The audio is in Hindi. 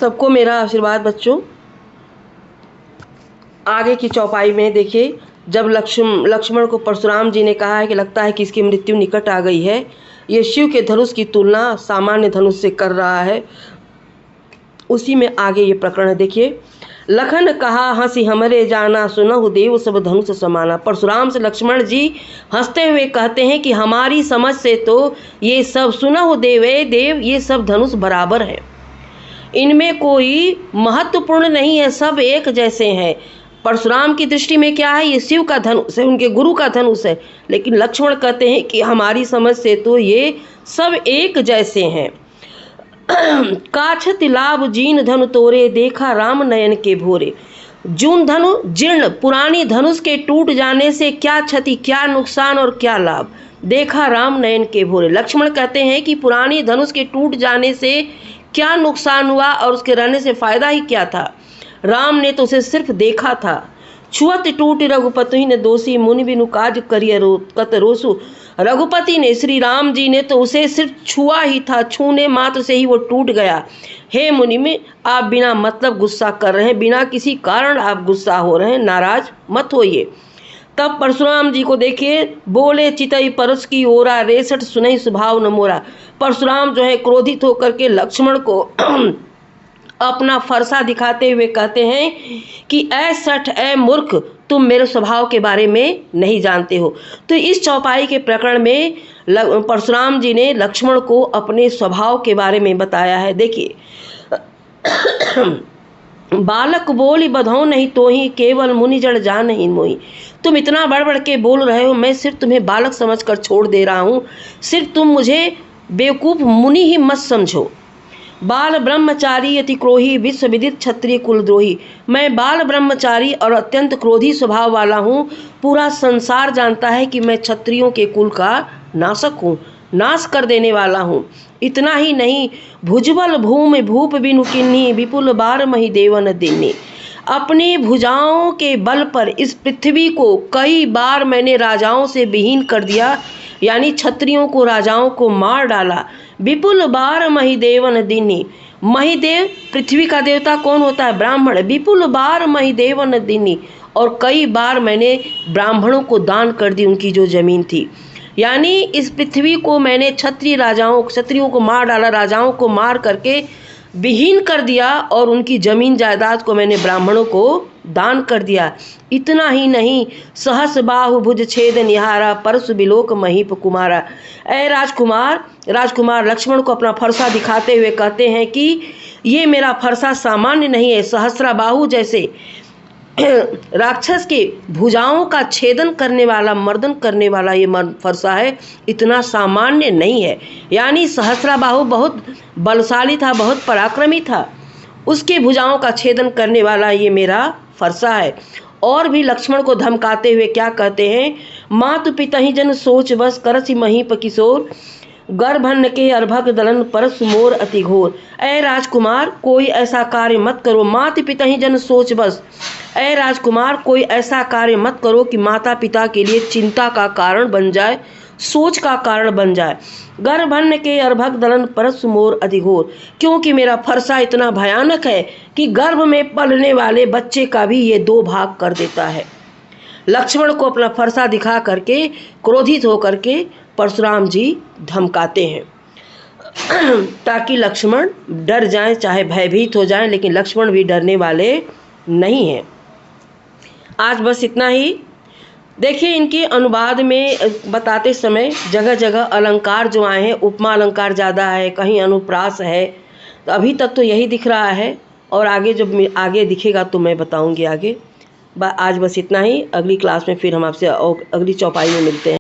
सबको मेरा आशीर्वाद बच्चों। आगे की चौपाई में देखिए, जब लक्ष्मण को परशुराम जी ने कहा है कि लगता है कि इसकी मृत्यु निकट आ गई है, ये शिव के धनुष की तुलना सामान्य धनुष से कर रहा है, उसी में आगे ये प्रकरण है। देखिए, लखन कहा हंसी हमरे जाना, सुनहु देव सब धनुष समाना। परशुराम से लक्ष्मण जी हंसते हुए कहते हैं कि हमारी समझ से तो ये सब, सुनहु देव ये सब धनुष बराबर है, इनमें कोई महत्वपूर्ण नहीं है, सब एक जैसे हैं। परशुराम की दृष्टि में क्या है, ये शिव का धनुष है, उनके गुरु का धनुष है, लेकिन लक्ष्मण कहते हैं कि हमारी समझ से तो ये सब एक जैसे हैं। काछत लाभ जीन धनु तोरे, देखा राम नयन के भोरे। जून धनु जीर्ण, पुरानी धनुष के टूट जाने से क्या क्षति, क्या नुकसान और क्या लाभ, देखा राम नयन के भोरे। लक्ष्मण कहते हैं कि पुरानी धनुष के टूट जाने से क्या नुकसान हुआ और उसके रहने से फायदा ही क्या था। राम ने तो उसे सिर्फ देखा था। छुअत टूट रघुपति ने दोषी, मुनि बिनु काज करिय कत रोसु। रघुपति ने, श्री राम जी ने तो उसे सिर्फ छुआ ही था, छूने मात्र से ही वो टूट गया। हे मुनि में, आप बिना मतलब गुस्सा कर रहे हैं, बिना किसी कारण आप गुस्सा हो रहे हैं, नाराज मत होइए। तब परशुराम जी को देखिए, बोले चितई परस की ओरा, रेसठ सुनई स्वभाव न मोरा। परशुराम जो है क्रोधित होकर के लक्ष्मण को अपना फरसा दिखाते हुए कहते हैं कि ऐ सठ, ऐ मूर्ख, तुम मेरे स्वभाव के बारे में नहीं जानते हो। तो इस चौपाई के प्रकरण में परशुराम जी ने लक्ष्मण को अपने स्वभाव के बारे में बताया है। देखिए, बालक बोली बधौ नहीं तोही, केवल मुनि जड़ जान नहीं मोही। तुम इतना बढ़ बढ़ के बोल रहे हो, मैं सिर्फ तुम्हें बालक समझकर छोड़ दे रहा हूँ, सिर्फ तुम मुझे बेवकूफ़ मुनि ही मत समझो। बाल ब्रह्मचारी अति क्रोही, विश्व विदित क्षत्रिय कुलद्रोही। मैं बाल ब्रह्मचारी और अत्यंत क्रोधी स्वभाव वाला हूँ। पूरा संसार जानता है कि मैं क्षत्रियों के कुल का नाशक हूँ, नाश कर देने वाला हूँ। इतना ही नहीं, भुजबल भूमि भूप बिनु किन्ही, विपुल बार मही देवन दिन्नी। अपनी भुजाओं के बल पर इस पृथ्वी को कई बार मैंने राजाओं से विहीन कर दिया, यानी क्षत्रियों को, राजाओं को मार डाला। विपुल बार महिदेवन दिनी। महिदेव पृथ्वी का देवता कौन होता है, ब्राह्मण। विपुल बार महिदेवन दिनी, और कई बार मैंने ब्राह्मणों को दान कर दी उनकी जो जमीन थी। यानी इस पृथ्वी को मैंने क्षत्रियों को मार डाला, राजाओं को मार करके विहीन कर दिया, और उनकी जमीन जायदाद को मैंने ब्राह्मणों को दान कर दिया। इतना ही नहीं, सहस बाहु भुज छेद निहारा, परसु बिलोक महीप कुमारा। ऐ राजकुमार लक्ष्मण को अपना फरसा दिखाते हुए कहते हैं कि ये मेरा फरसा सामान्य नहीं है, सहस्रा बाहु जैसे राक्षस के भुजाओं का छेदन करने वाला, मर्दन करने वाला ये फरसा है, इतना सामान्य नहीं है। यानी सहस्रा बाहु बहुत बलशाली था, बहुत पराक्रमी था, उसके भुजाओं का छेदन करने वाला ये मेरा फरसा है। और भी लक्ष्मण को धमकाते हुए क्या कहते हैं, मातु पिता ही जन सोच बस, करसी महीप किशोर, गर्भन्न के अर्भक दलन परस मोर अति घोर। ऐ राजकुमार, कोई ऐसा कार्य मत करो, माता पिता ही जन सोच बस। ऐ राजकुमार, कोई ऐसा कार्य मत करो कि माता पिता के लिए चिंता का कारण बन जाए, सोच का कारण बन जाए। गर्भन्न के अर्भक दलन परस मोर अति घोर, क्योंकि मेरा फरसा इतना भयानक है कि गर्भ में पलने वाले बच्चे का भी ये 2 भाग कर देता है। लक्ष्मण को अपना फरसा दिखा करके क्रोधित होकर के परशुराम जी धमकाते हैं, ताकि लक्ष्मण डर जाएं, चाहे भयभीत हो जाएं, लेकिन लक्ष्मण भी डरने वाले नहीं हैं। आज बस इतना ही। देखिए, इनके अनुवाद में बताते समय जगह जगह अलंकार जो आए हैं, उपमा अलंकार ज़्यादा है, कहीं अनुप्रास है, तो अभी तक तो यही दिख रहा है, और आगे जब आगे दिखेगा तो मैं बताऊंगी आगे। आज बस इतना ही। अगली क्लास में फिर हम आपसे अगली चौपाई में मिलते हैं।